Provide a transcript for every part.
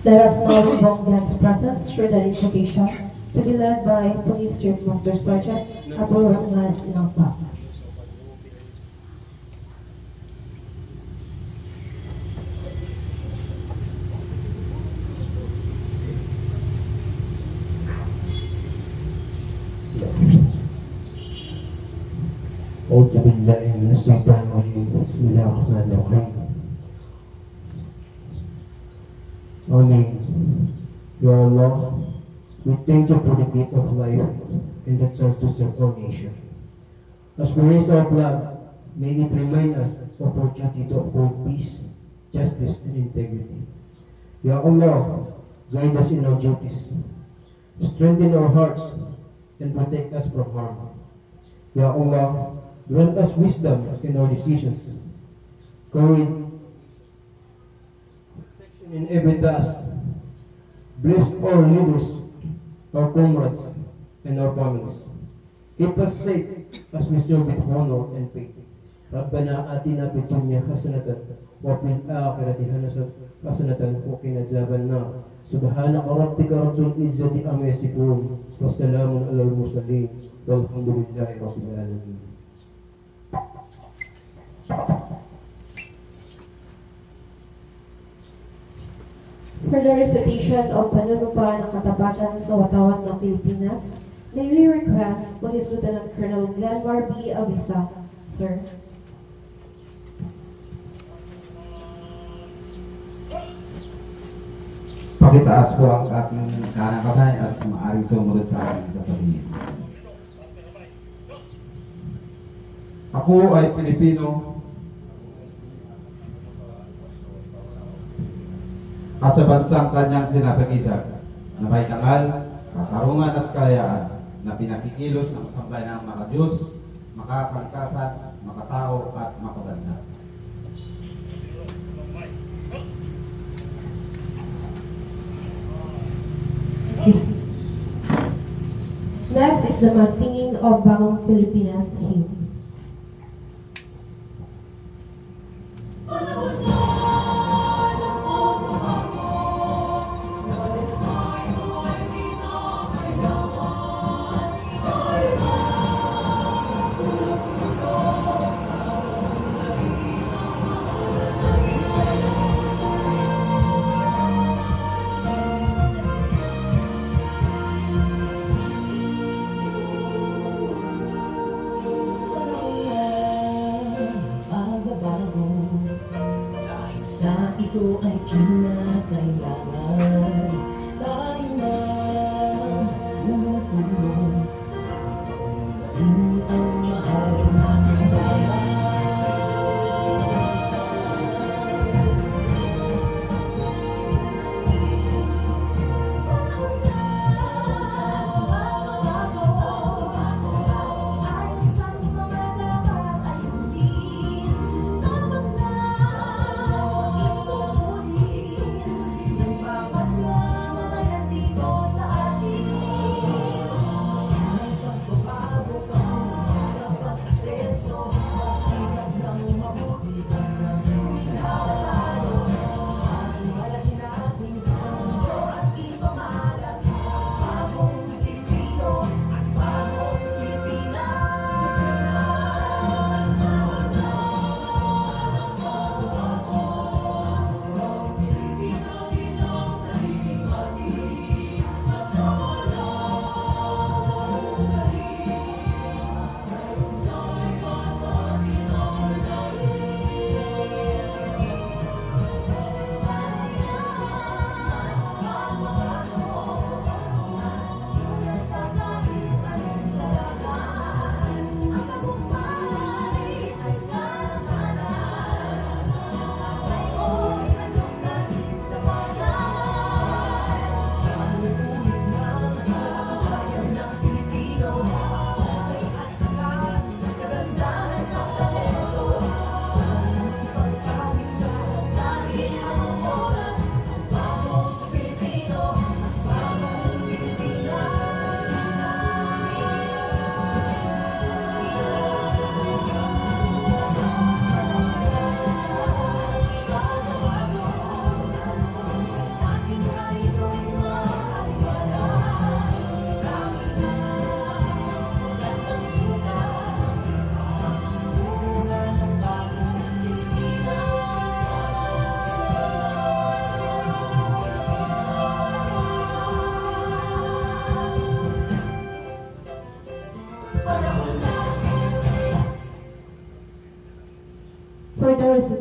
Let us now invoke God's presence through the invocation to be led by Police Chief Master Sergeant Atul Rahman Inangpa. أعوذ بالله من الشيطان الرجيم بسم الله الرحمن الرحيم Amen. Ya Allah, we thank you for the gift of life and the chance to serve our nation. As we raise our blood, may it remind us of our duty to uphold peace, justice, and integrity. Ya Allah, guide us in our duties, strengthen our hearts, and protect us from harm. Ya Allah, grant us wisdom in our decisions, courage, protection in every task. Bless our leaders, our comrades, and our families. Keep us safe as we serve with honor and faith. ربنا آتنا في الدنيا حسنة وفي الآخرة حسنة وقنا عذاب النار سبحان ربك رب العزة عما يصفون والسلام على المرسلين والحمد لله رب العالمين. For the recitation of Panunumpa ng Katapatan sa Watawan ng Pilipinas, may we request Police Lieutenant Colonel Glenmar B. Avisa, sir. Pakitaas po ang ating kanang kamay at maaaring sumunod sa aking sasabihin. Ako ay Pilipino at sa bansang kanyang sinasagisag na may kangal, katarungan at kayaan na pinakikilos ng sambayan ng mga Diyos, makakalikasan, makatao at makabansa. Next is the mass singing of Bagong Pilipinas hymn.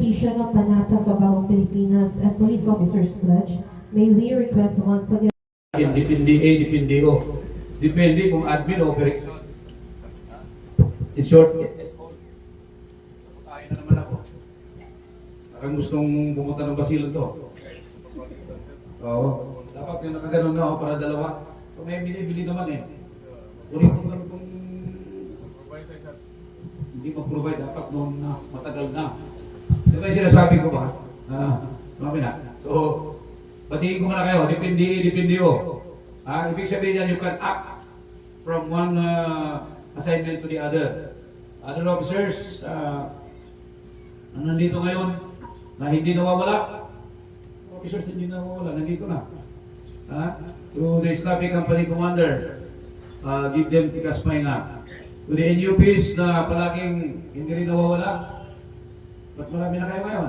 Recitation of Panata sa Bagong Pilipinas and Police Officers Pledge, may we request once again Depende A, depende O. Depende kung admin o operation. In short, SO. Kaya na naman ako. Parang gustong pumunta ng Basilan to. Oo. Dapat yung nakaganon na ako para dalawa. Kung may binibili naman eh. Ulit ko lang kung hindi mag-provide. Dapat noon na matagal na. Diba yung sinasabi ko ba? Mami na. So, patingin ko muna kayo. Depende o. Ibig sabihin yan, you can act from one assignment to the other. Other officers, nandito ngayon, na hindi nawawala. Officers hindi nawawala, nandito na. To the Islamic Company Commander, give them tikas pahinga. To the NUPs na palaging hindi rin nawawala, ba't marami na kayo ngayon?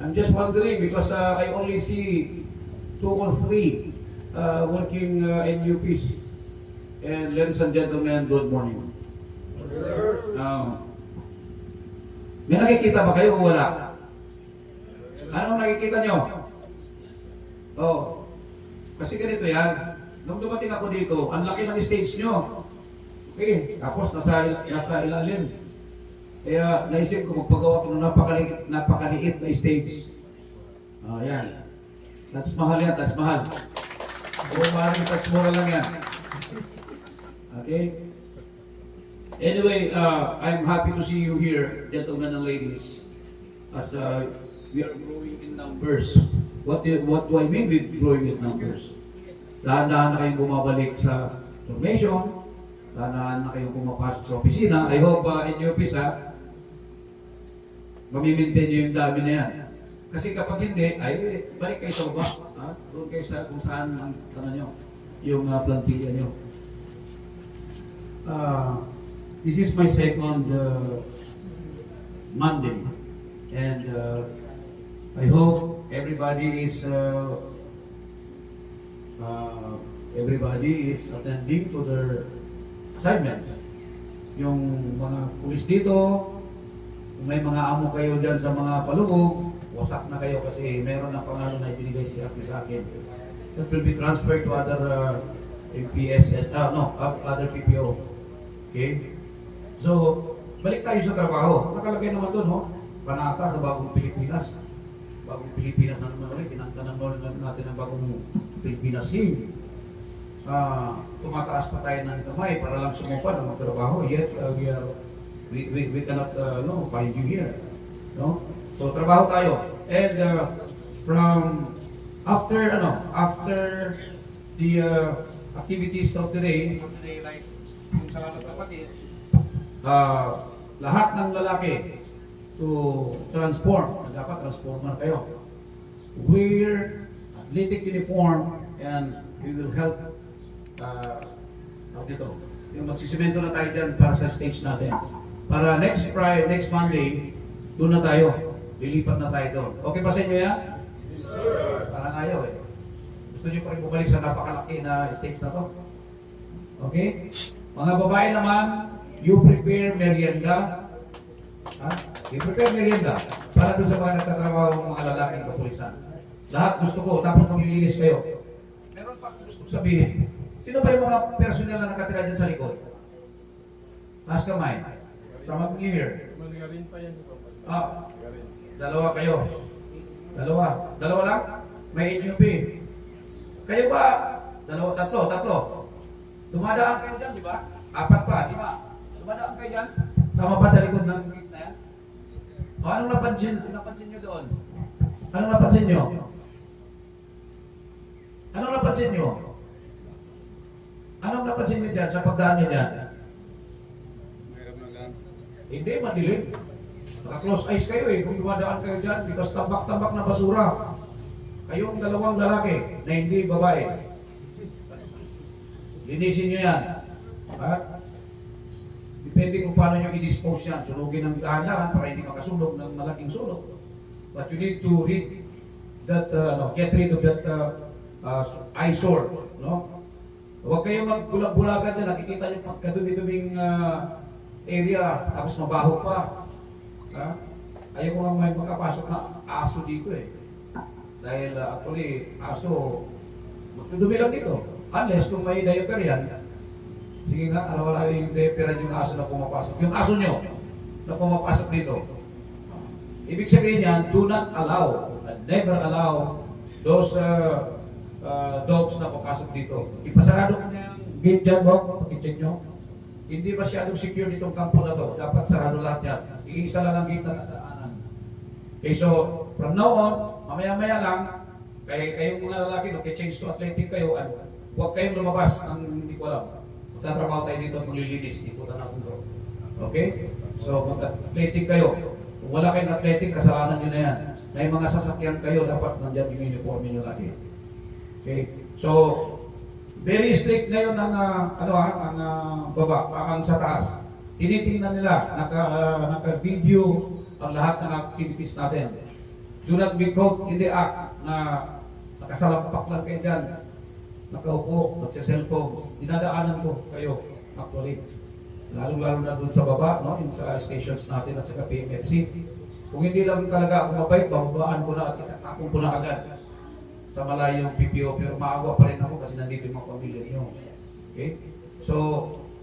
I'm just wondering because I only see 2 or 3 working NUPs. And ladies and gentlemen, good morning. May nakikita ba kayo o wala? Anong nakikita nyo? Oh, kasi ganito yan. Nung dumating ako dito, ang laki ng stage nyo. Okay, tapos nasa ilalim. Kaya naisip ko magpagawa ko ng napakaliit na stage. Yan. That's mahal yan, that's mahal. Kung maaaring that's mura lang yan. Okay? Anyway, I'm happy to see you here, gentlemen and ladies, as we are growing in numbers. What do I mean with growing in numbers? Dahan-dahan na kayong bumabalik sa formation, dahan-dahan na kayong pumapasok sa opisina. I hope in your office, mamimintain nyo yung dami na yan. Kasi kapag hindi, ay balik kayo sa baba. Doon kayo sa kung saan ang nyo, yung plantilla nyo. This is my second Monday, and I hope everybody is attending to their assignments. Yung mga pulis dito, kung may mga amo kayo dyan sa mga palubog, wasak na kayo kasi meron na pangalo na ibinigay si Akmi sa akin. That will be transferred to other APS and other PPO. Okay? So, balik tayo sa trabaho. Nakalagay naman doon, Panata sa Bagong Pilipinas. Bagong Pilipinas na naman ulit. Kinantanan natin ang Bagong Pilipinas Hymn. Tumataas pa tayo ng kamay para lang sumupad ang magtrabaho. Yet, we cannot find you here. No? So, trabaho tayo. And from after the activities of the day, like yung sa kapatid, lahat ng lalaki to transform, dapat transformer kayo. Wear athletic uniform and we will help dito. Yung magsisimento na tayo dyan para sa stage natin. Para next Monday, doon na tayo. Lilipat na tayo doon. Okay ba sa inyo yan? Yes, sir. Parang ayaw eh. Gusto nyo pa rin bumalik sa napakalaki na stage na to? Okay? Mga babae naman, you prepare merienda. You prepare merienda para doon sa mga nagtatrabaho ng mga lalaking kapulisan. Lahat gusto ko, tapos maglilinis kayo. Meron pa gusto sabihin. Sino ba yung mga personnel na nakatira dyan sa likod? Taas kamay. From New Year. Dalawa kayo. Dalawa lang? May NUP. Kayo ba? Tatlo. Dumadaan kayo dyan, di ba? 4 pa, 5. Dumadaan kayo dyan? Tama ba sa likod ng gate na yan? Anong napansin nyo doon? Anong napansin nyo? Anong napansin nyo dyan sa pagdaan nyo dyan? Hindi, madilim. Naka-close eyes kayo eh, kung dumadaan kayo dyan, because tambak-tambak na basura. Kayong dalawang lalaki na hindi babae. Linisin nyo yan. Depende kung paano nyo i-dispose yan. Sunugin ng dahan-dahan para hindi makasunog ng malaking sunog. But you need to read that, get rid of that eyesore. No? Huwag kayong magbulag-bulagan dyan. Nakikita nyo pagkadumi-duming area, tapos mabaho pa. ayaw ko nga may makapasok na aso dito eh. Dahil actually, aso, magdudumi lang dito. Unless kung may diaper yan, sige nga, wala yung diaperan yung aso na pumapasok. Yung aso nyo na pumapasok dito. Ibig sabihin yan, do not allow, never allow those dogs na papasok dito. Ipasarado ko na yung gate dyan, Bob, pakicheck nyo. Hindi masyadong secure nitong kampo na to. Dapat sarado lahat yan. Iisa lang ang gate na nadaanan. Okay, so, from now on, mamaya-maya lang, kayong mga lalaki, change to athletic kayo, huwag kayong lumabas ng hindi ko alam. Magtatrabaho tayo dito at maglilinis, ikutan na kung okay? So, mag-athletic kayo. Kung wala kayong athletic, kasalanan nyo na yan. May mga sasakyan kayo, dapat nandyan yung uniform nyo lagi. Okay? So, very strict ngayon ang baba, ang sa taas. Tinitingnan nila, naka-video ang lahat ng activities natin. Do not be caught in the act na nakasalampak lang kayo dyan, nakaupo, magsa-cellphone. Dinadaanan ko kayo, actually. Lalo-lalo na dun sa baba, no? Yung sa stations natin at sa PMFC. Kung hindi lang talaga ako mabait, bababaan ko na at itatakong ko na agad sa malayong PPO, pero maawa pa rin ako kasi nandito yung mga pamilya niyo. Okay? So,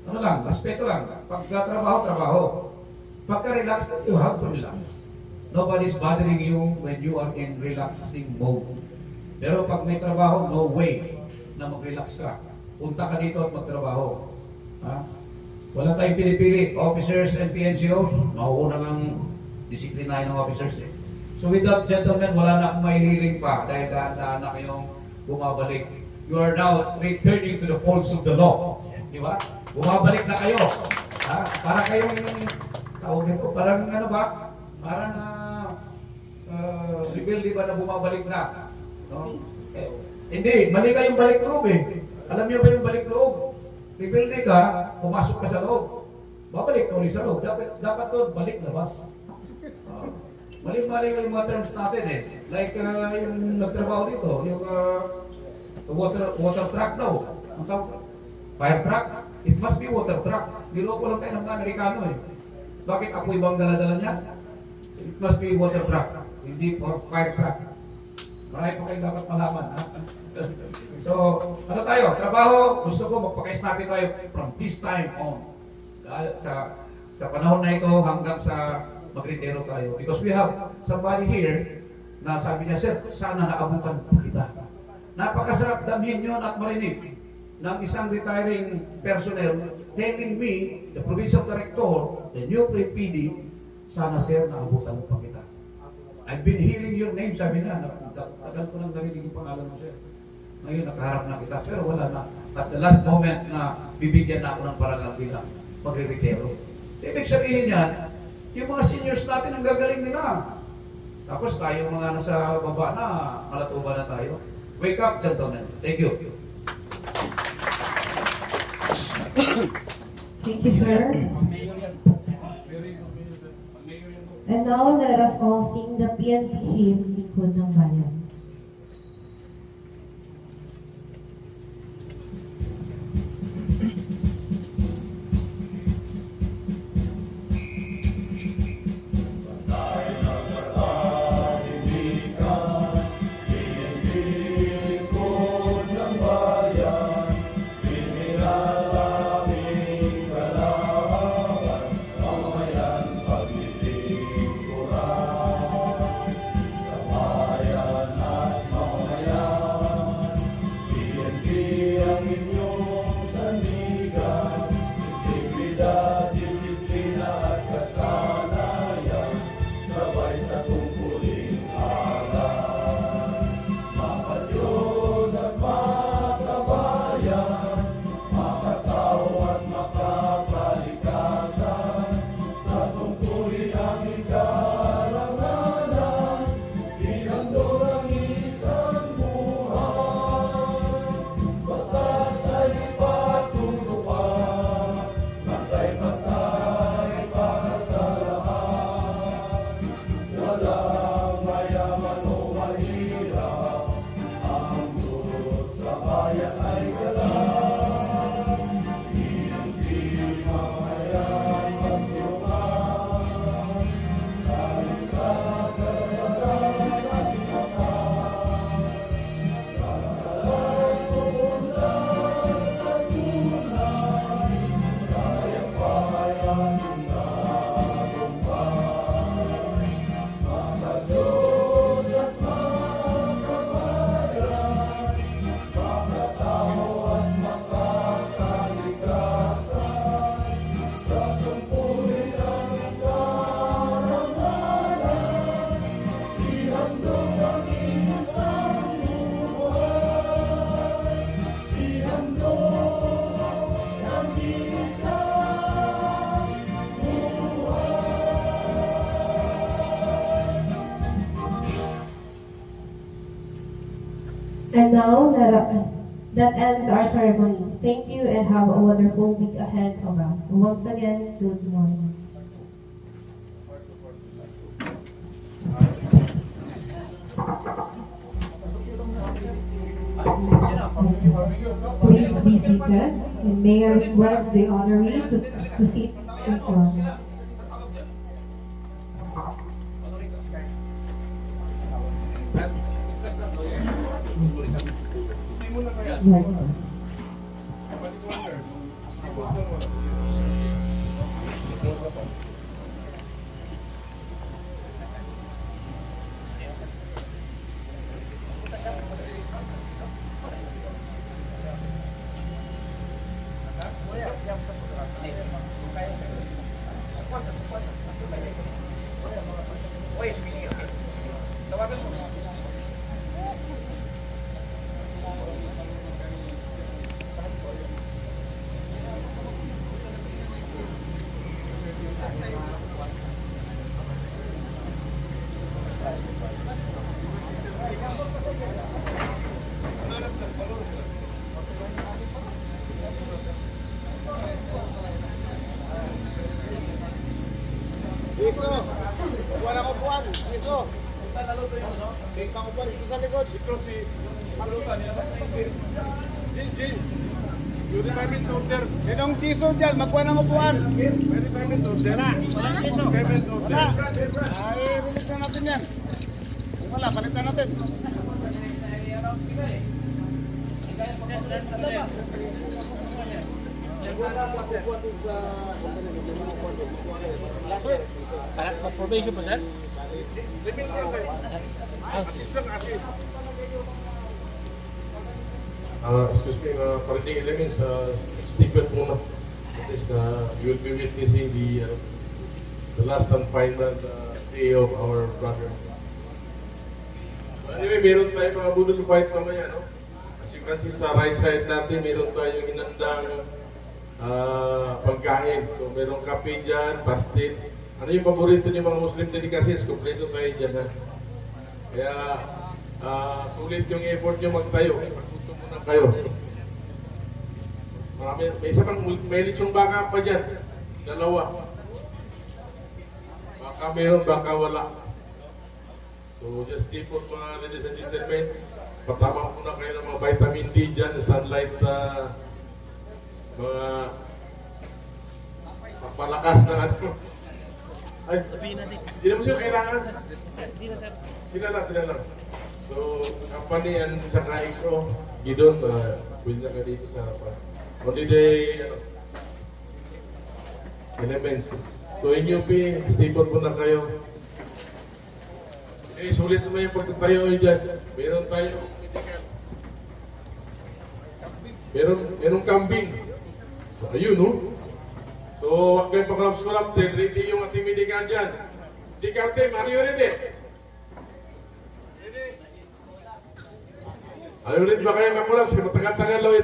ano lang, respeto lang. Pagka-trabaho. Pagka-relax, you have to relax. Nobody's bothering you when you are in relaxing mode. Pero pag may trabaho, no way na mag-relax ka. Punta ka dito at magtrabaho. Ha? Wala tayong pinipili. Officers and PNCOs, mauuna ng disiplinahin ng officers eh. So with that, gentlemen, wala na akong may hearing pa dahil dahan-dahan na kayong bumabalik. You are now returning to the folds of the law. Di ba? Bumabalik na kayo. Ha? Para kayong, tawag nito, parang ano ba? Parang rebelde ba na bumabalik na? No? Hindi, mali kayong balik loob eh. Alam niyo ba yung balik loob? Rebelde ka, pumasok ka sa loob. Babalik ka ulit sa loob. Dapat doon, balik labas. Mali-mali yung mga terms natin eh. Like yung nagtrabaho dito, yung water truck daw. Ang tawag, fire truck. It must be water truck. Niloko lang tayo ng mga Amerikano eh. Bakit ako ibang dala-dala niya? It must be water truck. Hindi for fire truck. Marami po kayong dapat malaman. Ha? So, ano tayo? Trabaho, gusto ko magpaka-snappy tayo from this time on. Dahil sa panahon na ito hanggang sa magretiro tayo. Because we have somebody here na sabi niya, Sir, sana naabutan po kita. Napakasarap damhin yun at marinig ng isang retiring personnel telling me, the provincial director, the new PD, sana Sir, naabutan po kita. I've been hearing your name, sabi na, tagal ko lang narinig yung pangalan mo, Sir. Ngayon, nakaharap na kita, pero wala na. At the last moment na bibigyan na ako ng parangal bilang magre-retiro. Ibig sabihin yan, yung mga seniors natin ang gagaling nila. Tapos tayo mga nasa baba na, malatuba na tayo. Wake up, gentlemen. Thank you. Thank you, sir. And now, let us all sing the PNP hymn, Lingkod ng Bayan. that ends our ceremony. Thank you and have a wonderful week ahead of us. Once again, good morning. Please be seated, and may I request the honoree to sit in front. Piso, wala ko buwan. Piso. Singkang upuan dito sa likod. Ito si Malutan, nilabas na yung beer. Jin. You retirement order. Sinong piso dyan? Magkuhan ng upuan. Retirement order. Walang piso. Retirement order. Wala. Ay, release na natin yan. Kung wala, palitan natin. Probation po, sir? Assist lang, assist. Excuse me, parenting elements, stick with muna. At least, you will be witnessing the last and final day of our brother. Anyway, meron tayong mga budol fight mamaya, no? As you can see sa right side natin, meron tayong hinandang pagkain. So, meron kape dyan, pastil. Ano yung paborito ng mga Muslim delicacies? Kompleto tayo dyan, ha? Kaya, sulit yung effort nyo magtayo. Pagluto muna kayo. May isa pang, may litsong baka pa dyan. Dalawa. Baka meron, baka wala. So, just stay put mga ladies and gentlemen. Patama muna kayo ng mga vitamin D dyan, sunlight, mga papalakas na ano. Ay, hindi naman sila kailangan. Sila lang. So, company and saka XO, Gidon, pwede na ka dito sa harapan. Only day, elements. So, in UP, stay put muna kayo. Eh, sulit naman yung pagtatayo dyan. Meron tayong medical. Merong kambing. So, ayun, no? So, huwag kayong pag-collapse, then ready yung ating medical dyan. Medical team, are you ready? Ready? Are you ready ba kayo mag-collapse? Matagal-tagal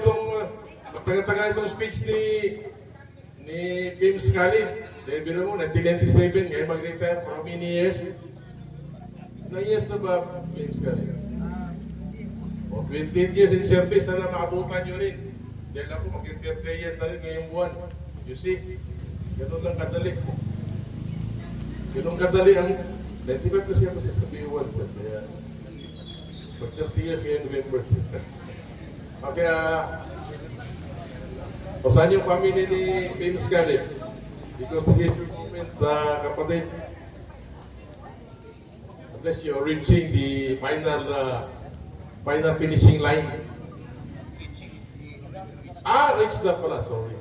itong speech ni Pim Scali. Dahil biro mo, 1997, ngayon mag-retire for how many years? Ilang years na ba, Pim Scali? 28 years in service, sana makabutan nyo rin. Dahil ako, mag-30 years na rin ngayong buwan. You see, ganun lang kadali. Ganun kadali ang 95 kasi ako sa B1, sir. Kaya, pag 30 years ngayong November, sir. Okay, pasahan yung family ni Pim Scali. Because of his movement, kapatid, unless you're reaching the final finishing line. Reach na pala, sorry.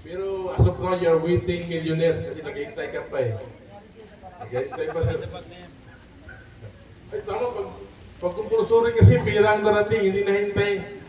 Pero as of now, you're waiting millionaire kasi naghihintay ka pa eh. Naghihintay pa siya. Ay, tama, pag compulsory kasi pira ang darating, hindi nahintay.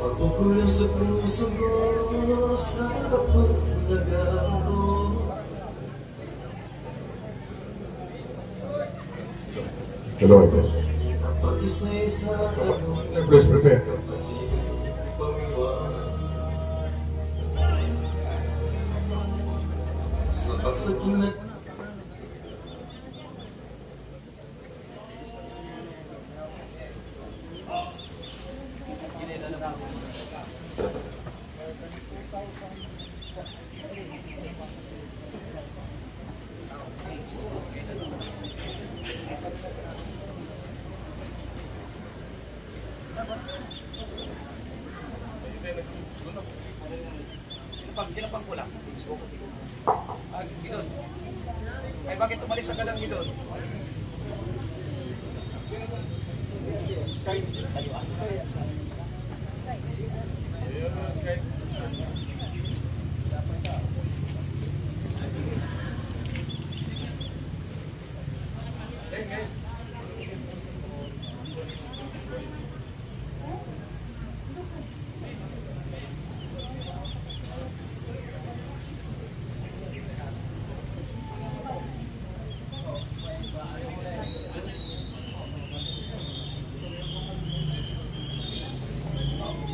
Pagkukulang sa puso mo sa pagdagao. Hello, boss. Pag-isa-isa tanong Please prepare. kasi pamiwan. Sa pagsakilat Sino pang kulang? Gidon. Ay bakit umalis agad ang Gidon? Sky.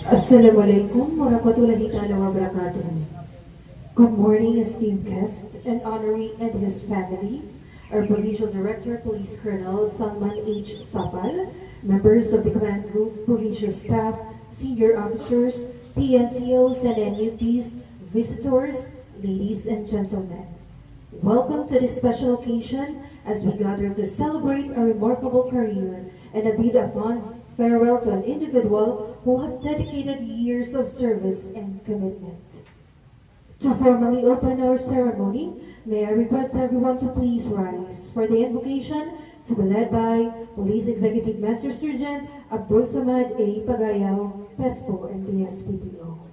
Assalamualaikum warahmatullahi ta'ala wabarakatuh. Good morning, esteemed guests and honoree and his family, our Provincial Director, Police Colonel Salman H. Sapal, members of the Command Group, Provincial Staff, senior officers, PNCOs and NUPs, visitors, ladies and gentlemen. Welcome to this special occasion as we gather to celebrate a remarkable career and a bid a fond farewell to an individual who has dedicated years of service and commitment. To formally open our ceremony, may I request everyone to please rise for the invocation to be led by Police Executive Master Sergeant Abdul Samad A. Pagayaw, PESPO and DSPDO.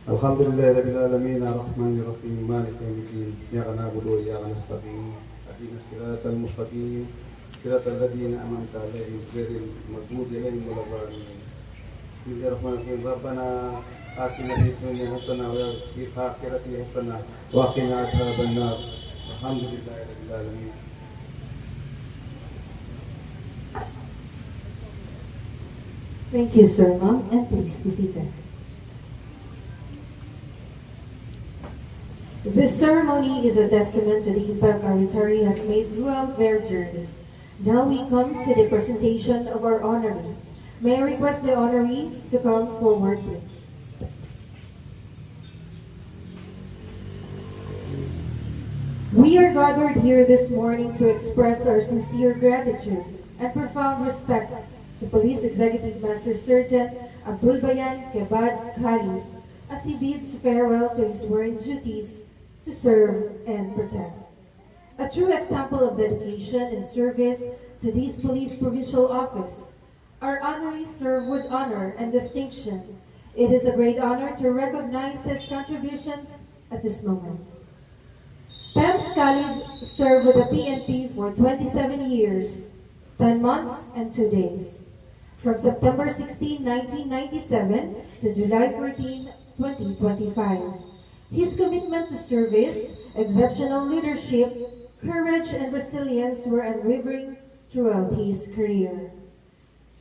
الحمد لله رب العالمين الرحمن الرحيم مالك يوم الدين إياك نعبد وإياك نستعين اهدنا الصراط المستقيم صراط الذين أنعمت عليهم غير المغضوب عليهم ولا الضالين بسم الله الرحمن الرحيم ربنا آتنا في الدنيا حسنة وفي الآخرة حسنة وقنا عذاب النار الحمد لله رب العالمين. Thank you, Sir Ma'am, and please be seated. This ceremony is a testament to the impact our retiree has made throughout their journey. Now we come to the presentation of our honoree. May I request the honoree to come forward, please. We are gathered here this morning to express our sincere gratitude and profound respect to Police Executive Master Sergeant Abdul Bayan Kebad Khalid as he bids farewell to his sworn duties to serve and protect. A true example of dedication and service to this police provincial office. Our honorees serve with honor and distinction. It is a great honor to recognize his contributions at this moment. Pems Khalid served with the PNP for 27 years, 10 months, and 2 days. From September 16, 1997 to July 14, 2025. His commitment to service, exceptional leadership, courage, and resilience were unwavering throughout his career.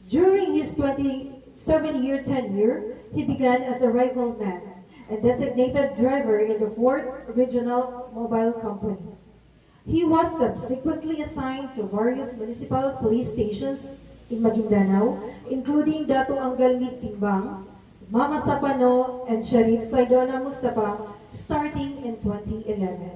During his 27-year tenure, he began as a rifleman and designated driver in the 4th Regional Mobile Company. He was subsequently assigned to various municipal police stations in Maguindanao, including Dato Anggal Timbang, Mama Sapano, and Sharif Saidona Mustafa, starting in 2011.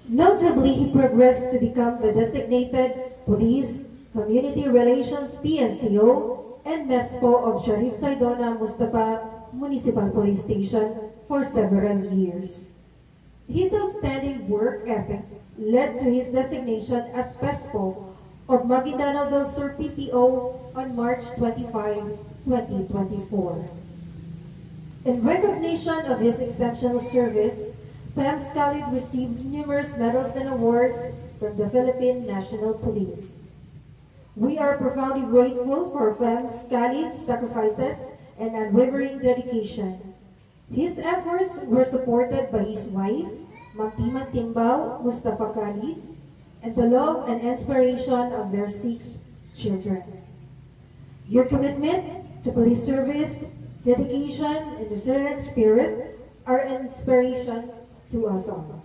Notably, he progressed to become the designated Police Community Relations PNCO and MESPO of Sharif Saidona Mustafa Municipal Police Station for several years. His outstanding work ethic led to his designation as PESPO of Maguindanao del Sur PPO on March 25, 2024. In recognition of his exceptional service, PEMS Khalid received numerous medals and awards from the Philippine National Police. We are profoundly grateful for PEMS Khalid's sacrifices and unwavering dedication. His efforts were supported by his wife, Mamtiman Timbao Mustafa Khalid, and the love and inspiration of their 6 children. Your commitment to police service, dedication, and resilient spirit are an inspiration to us all.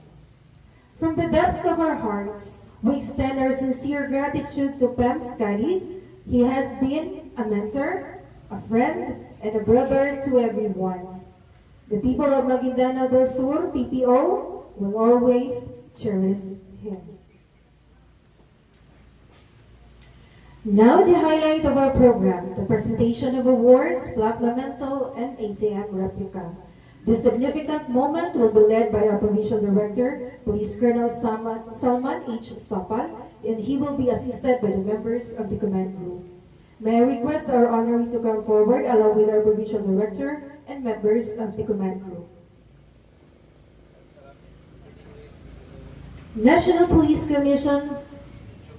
From the depths of our hearts, we extend our sincere gratitude to PEMS Khalid. He has been a mentor, a friend, and a brother to everyone. The people of Maguindanao del Sur, PPO, will always cherish him. Now the highlight of our program, the presentation of awards, plaque memento, and ATM replica. This significant moment will be led by our Provincial Director, Police Colonel Salman H. Sapal, and he will be assisted by the members of the command group. May I request our honoree to come forward along with our Provincial Director and members of the command group. National Police Commission,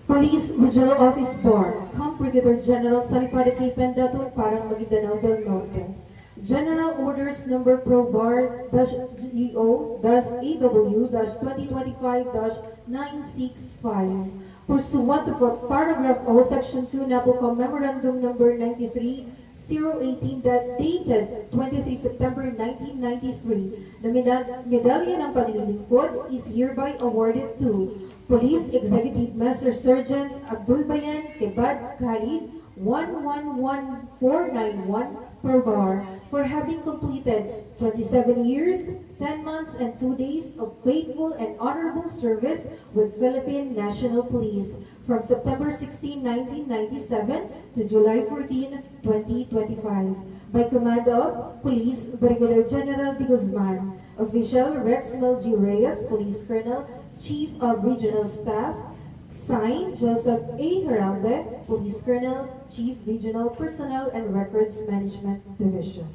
Police Regional Office Board, Camp Brigadier General Salipade K. Pendaton, Parang Maguindanao del Norte. General Orders Number Pro Bar GO AW 2025-965 pursuant to Paragraph O Section 2 NAPOLCOM Memorandum Number 93-018 that dated 23 September 1993. The Medalya ng Paglilingkod is hereby awarded to Police Executive Master Sergeant Abdul Bayan Kebad Khalid 111491 per bar for having completed 27 years, 10 months, and 2 days of faithful and honorable service with Philippine National Police from September 16, 1997 to July 14, 2025 by command of Police Brigadier General De Guzman, Official Rex Mel G. Reyes, Police Colonel, Chief of Regional Staff, signed, Joseph A. Heralde, Police Colonel, Chief Regional Personnel and Records Management Division.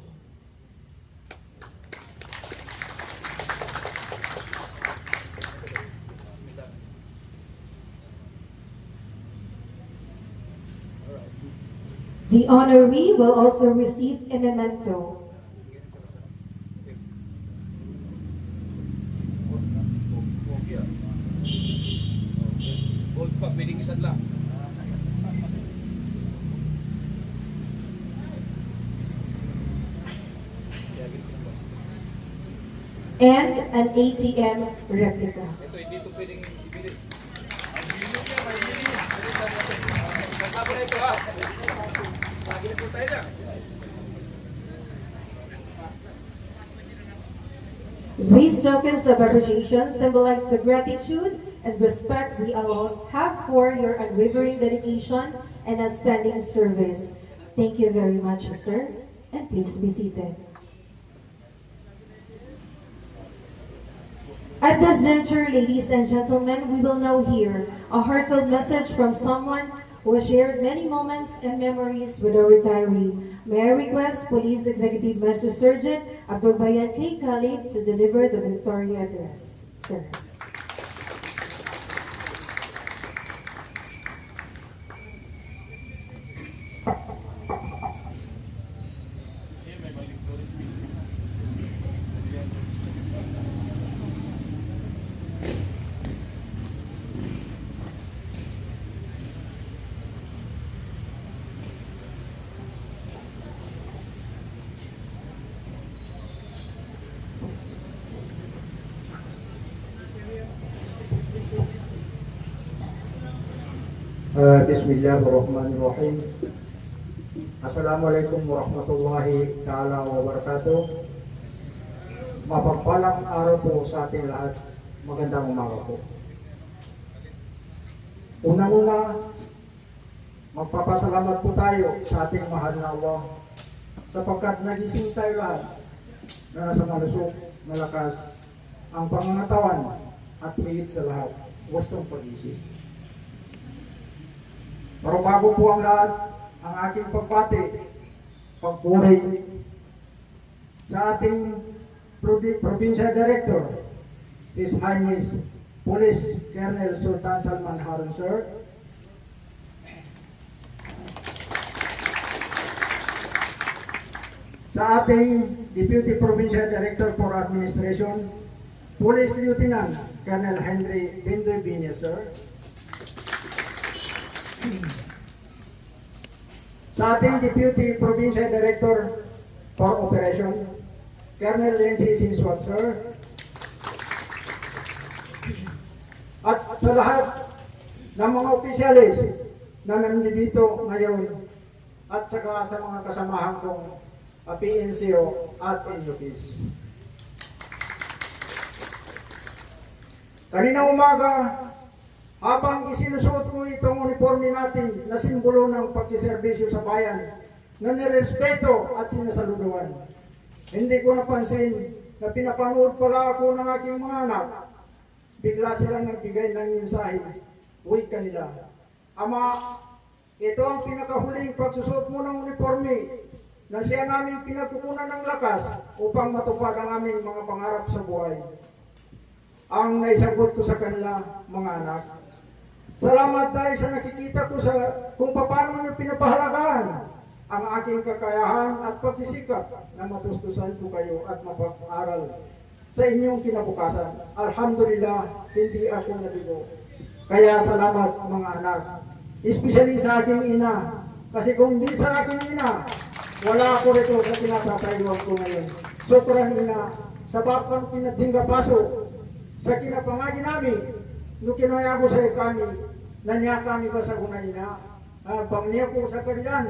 The honoree will also receive a memento. Gold pa, pwedeng isad lang. And an ATM replica. Ito, hindi ito pwedeng ibili. Kasama na ito ha. Lagi na po tayo na. These tokens of appreciation symbolize the gratitude and respect we all have for your unwavering dedication and outstanding service. Thank you very much, sir, and please be seated. At this juncture, ladies and gentlemen, we will now hear a heartfelt message from someone who has shared many moments and memories with a retiree. May I request Police Executive Master Sergeant Abdul Bayan K. Khalid to deliver the Victoria Address. Sir. Bismillahirrahmanirrahim. Assalamualaikum warahmatullahi ta'ala wabarakatuh. Mapagpalang araw po sa ating lahat. Magandang umaga po. Unang-una, magpapasalamat po tayo sa ating mahal na Allah sapagkat nagising tayo lahat na nasa malusog, malakas, ang pangangatawan at higit sa lahat, gustong pag-isip. Pero bago po ang lahat, ang aking pagbati, pagpuri sa ating Provincial Director, His Highness Police Colonel Sultan Salman Harun, sir. Sa ating Deputy Provincial Director for Administration, Police Lieutenant Colonel Henry Bindoy Binya, sir. Sa ating Deputy Provincial Director for Operation, Colonel Lindsay Sinswat, sir. At sa lahat ng mga opisyalis na nandito ngayon at saka sa mga kasamahan kong PNCO at NUPs. Kanina umaga, habang isinusuot ko itong uniforme natin na simbolo ng pagsiservisyo sa bayan, na nirespeto at sinasaluduan, hindi ko napansin na pinapanood pala ako ng aking mga anak. Bigla silang nagbigay ng mensahe. Uy kanila, Ama, ito ang pinakahuling pagsusuot mo ng uniforme na siya namin pinagkukunan ng lakas upang matupad ang aming mga pangarap sa buhay. Ang naisagot ko sa kanila, mga anak, salamat dahil sa nakikita ko sa kung paano niyo pinapahalagaan ang aking kakayahan at pagsisikap na matustusan ko kayo at mapag-aral sa inyong kinabukasan. Alhamdulillah, hindi ako nabigo. Kaya salamat mga anak, especially sa aking ina, kasi kung hindi sa aking ina, wala ako rito sa pinasatayuan ko ngayon. Sobrang ina, sa bakang pinagdingga paso, sa kinapangagi namin, nung kinaya ko sa kami, nanya kami ba sa kuna ina, pangniya ko sa kariyan,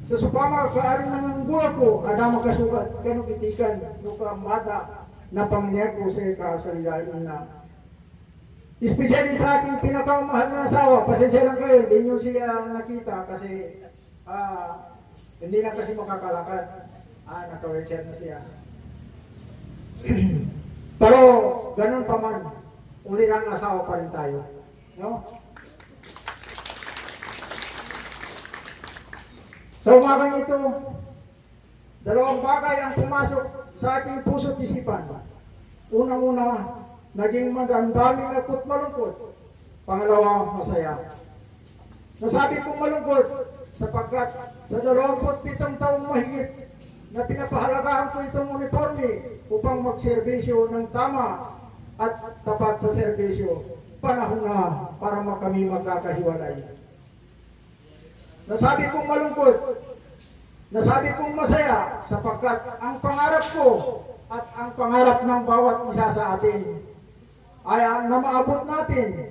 sa supama, kaari ng buwa ko, ada makasukat, kano kitikan, nung kamata, na pangniya ko sa kasalilain na. Especially sa aking pinakamahal na asawa, pasensya lang kayo, hindi nyo siya nakita kasi hindi na kasi makakalakad. Naka-wheelchair na siya. Pero ganun pa man, uli lang asawa pa rin tayo. No? Sa umagang ito, dalawang bagay ang pumasok sa aking puso't isipan. Unang-una, naging magandaming ako't malungkot. Pangalawa, masaya. Nasabi kong malungkot sapagkat sa 27 taong mahigit na pinapahalagahan ko itong uniforme upang magserbisyo ng tama at tapat sa serbisyo. Panahon na para kami magkakahiwalay. Nasabi kong malungkot, nasabi kong masaya sapagkat ang pangarap ko at ang pangarap ng bawat isa sa atin ay na maabot natin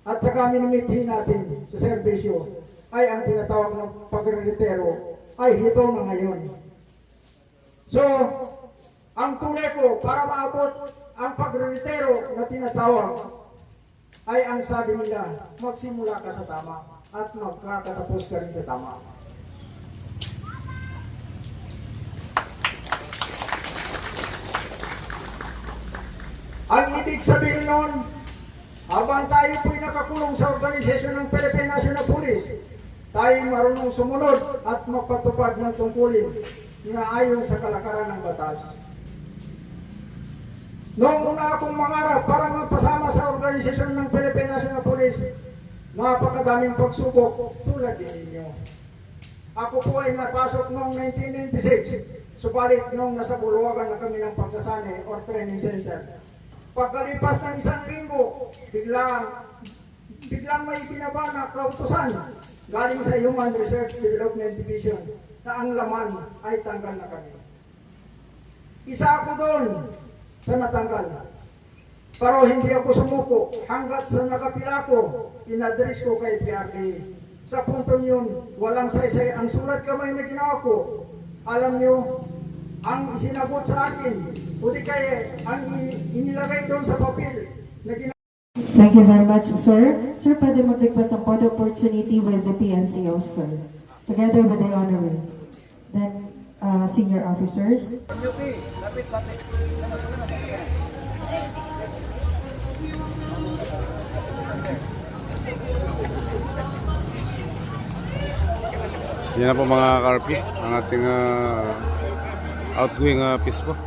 at saka minimithi natin sa serbisyo ay ang tinatawag ng pagretiro ay hito na ngayon. So, ang tunay ko para maabot ang pagretiro na tinatawag ay ang sabi nila, magsimula ka sa tama at magkakatapos ka rin sa tama. Ang ibig sabihin nun, habang tayo po'y nakakulong sa organisasyon ng Philippine National Police, tayo marunong sumunod at magpatupad ng tungkulin na ayon sa kalakaran ng batas. Noong una akong mangarap para magpasama sa organisasyon ng Philippine National Police, napakadaming pagsubok tulad din ninyo. Ako po ay napasok noong 1996, subalit noong nasa Buluwagan na kami ng pagsasane or training center. Pagkalipas ng isang linggo, biglang may binaba na kautusan galing sa Human Research Development Division na ang laman ay tanggal na kami. Isa ako doon sa natanggal. Pero hindi ako sumuko hanggat sa nakapila ko, inadres ko kay PRD. Sa puntong yun, walang saysay ang sulat kamay na ginawa ko. Alam nyo, ang sinagot sa akin, o di kaya ang inilagay doon sa papel na ginawa. Thank you very much, sir. Sir, pwede mag-request ang photo opportunity with the PNCO, sir. Together with the honorary. Then, senior officers. Yan na po mga karpi, ang ating outgoing piece po.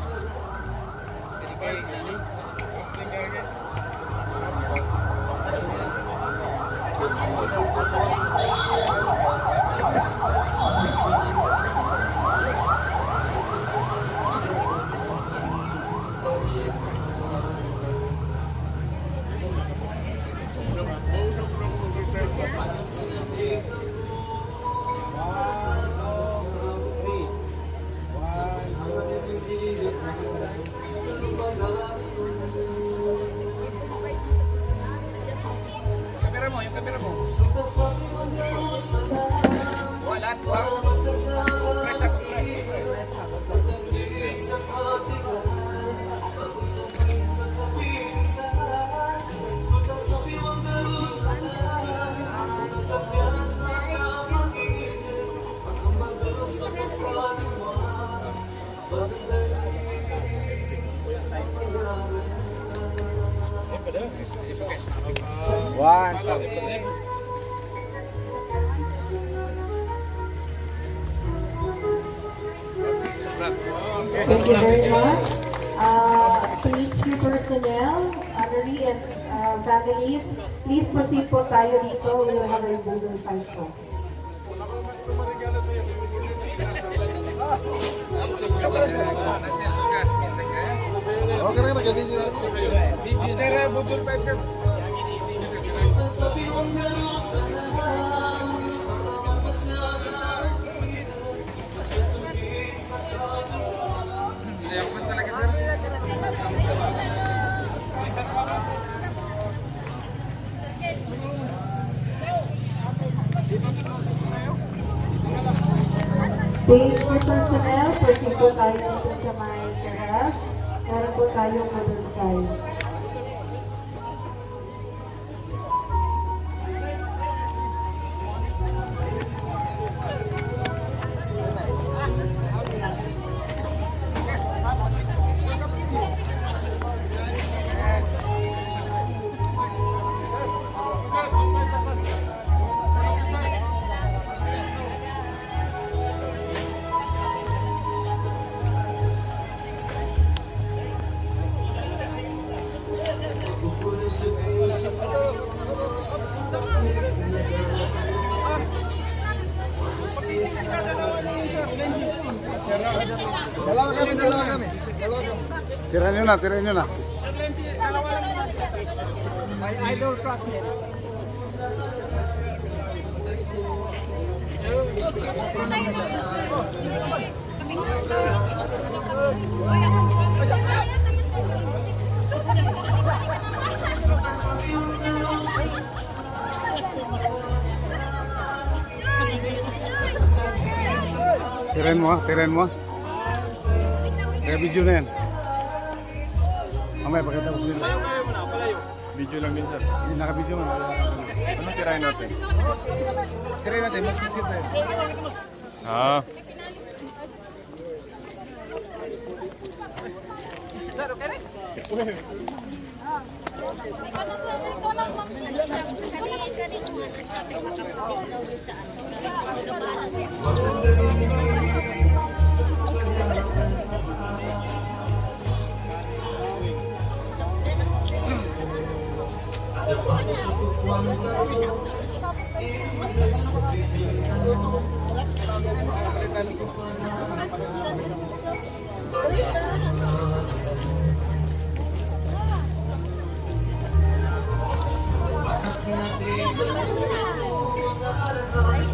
Yung kamera mo. Wala. Press up. One. Thank you very much. PHQ personnel, honorary and families, please proceed po tayo dito. We will have a Google Fight po. Okay na ganyan nyo na sa'yo. Tere, budol pa sir. PHQ personnel, proceed po tayo dito sa may garage. Meron po tayong mabuntay. Dalawa kami. Tirahin nyo na. My idol classmate. Tirahin mo. Kaya video na yan. Mamaya pakita ko sa nila. Video lang din sir. Naka-video mo. Anong tirahin natin? Tirahin natin, mag-video tayo.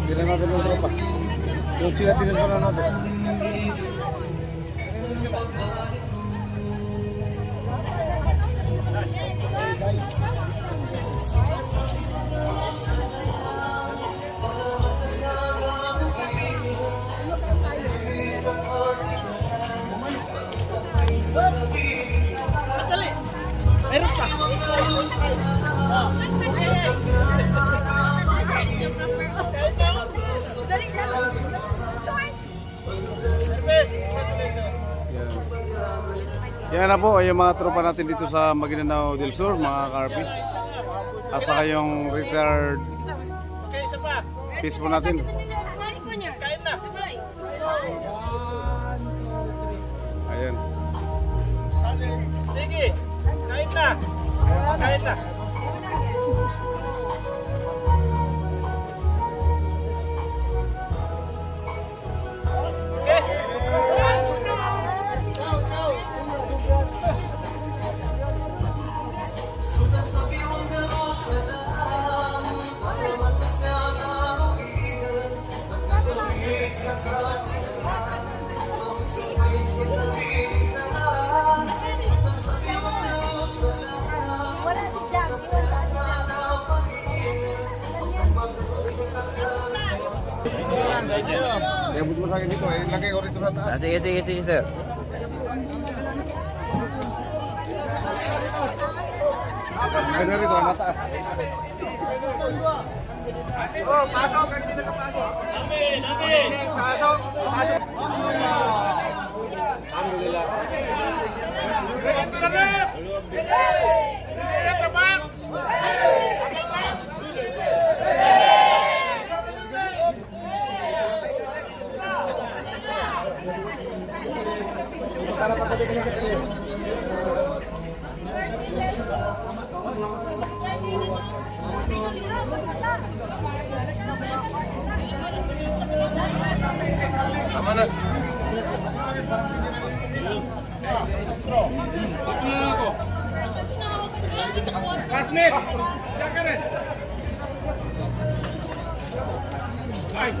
Tirahin natin ng tropa. Yung sila tinahin natin. Sandali! Meron pa! Yan na po ay yung mga tropa natin dito sa Maguindanao del Sur, mga karpi. At saka yung retired Okay, isa pa! peace po natin. Kain na! Ayan. Sige! Kain na! Kain na! Iabot mo sa akin dito, ilagay ko rito sa taas. Sige, sir. Ay, na rito, na taas. Oh, pasok! Kanina ka pasok! Dami! Pasok! Pasok! Alhamdulillah. Ito na nga! Ito ba? Kasmit! Diyan ka rin! Ay!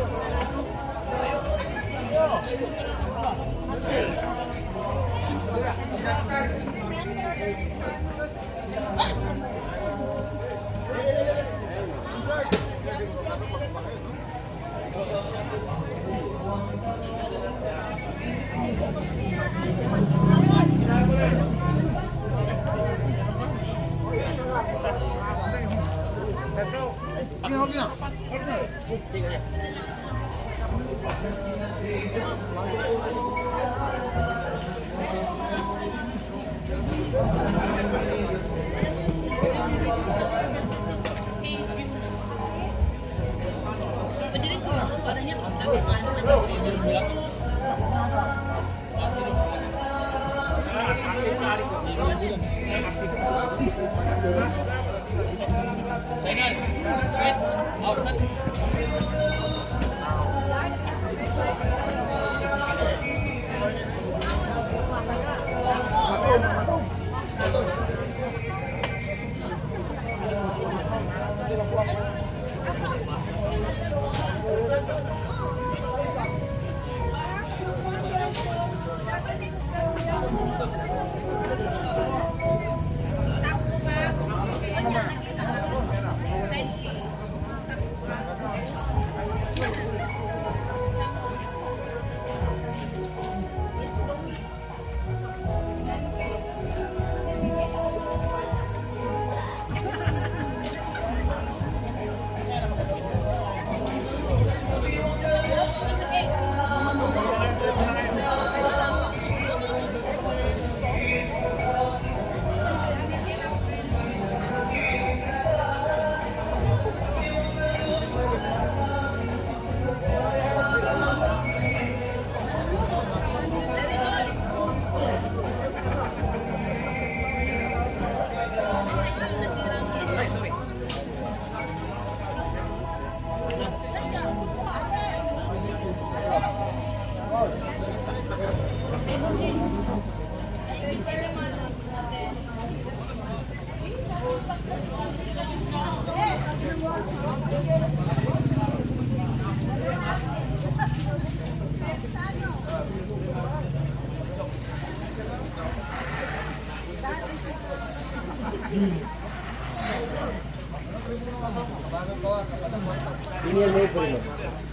may primo.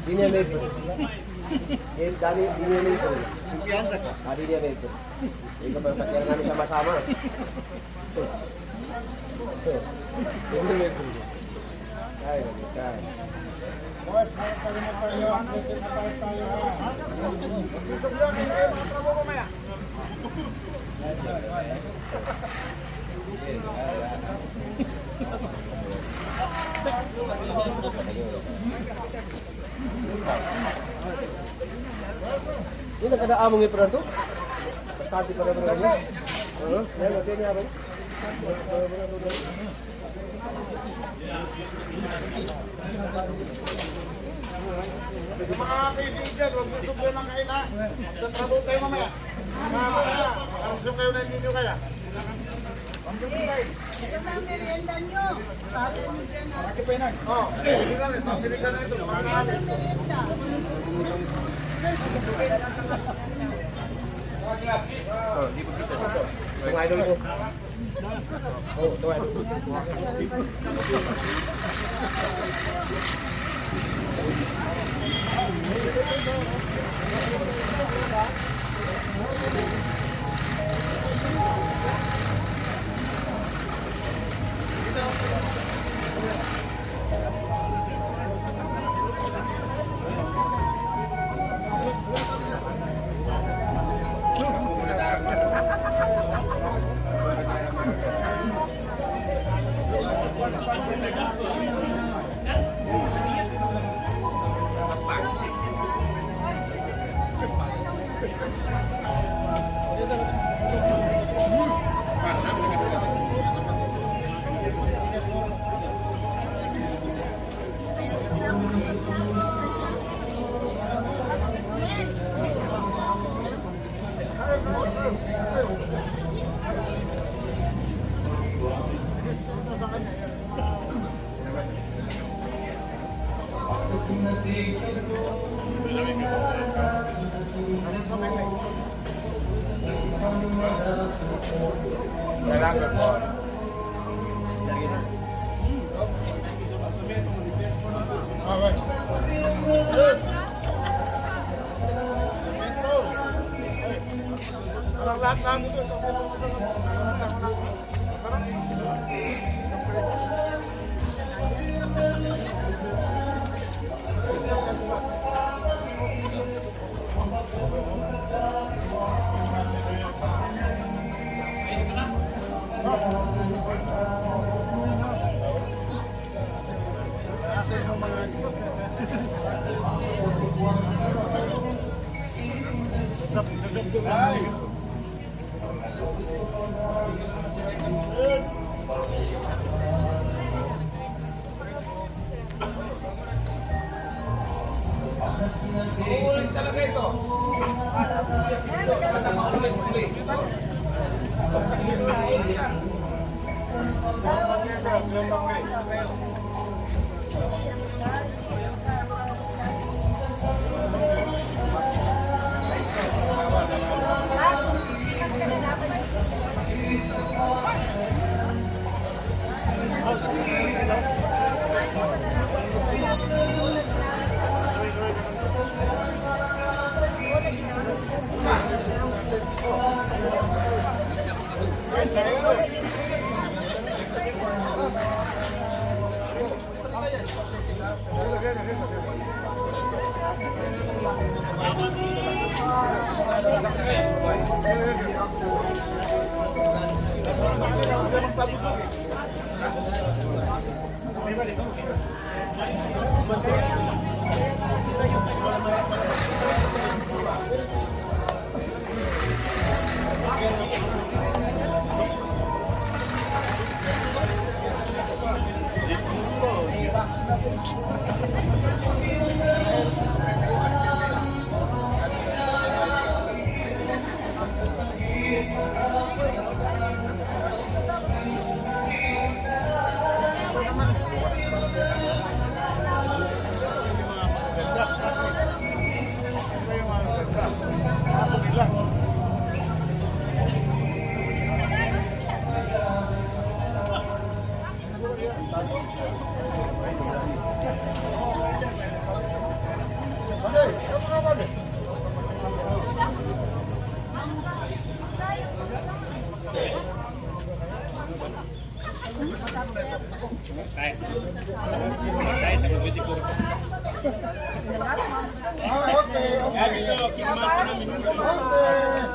Di niya may primo. Dami, di niya may primo. Kumpiyansa ka. Di niya may primo. Ikaw ba, pati namin sama-sama. Di niya may primo. Ay, kaya. Ini nak ada among ipran tu? Pasti pada berapa? Ya, nanti ni apa? Mga kaibigan, huwag mo subyo ng kaila. Tatrabaho tayo mamaya. Mamaya, ang kayo na ninyo kaya. Ito na ang merienda nyo. Para nyo dyan na. Oh, hindi na rin. Hindi na rin ito. Ito na ang merienda. Di begitu. Tengok idol tu. Oh, tu idol. Parang lahat lang ito. Uulit talaga ito.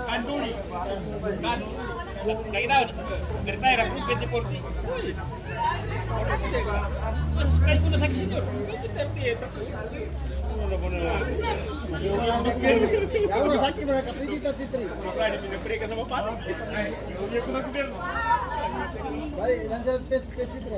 Kanduli. Lagi tahu, retire aku 2040. Kayak gue nak sakit tu. Yang sakit mereka pergi tapi tri. Berapa ni mereka sama Pak? Dia kena kubir. Baik, dan saya pes itu.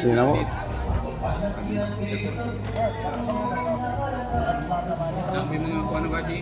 你呢？ Ang may mga kuha na ba si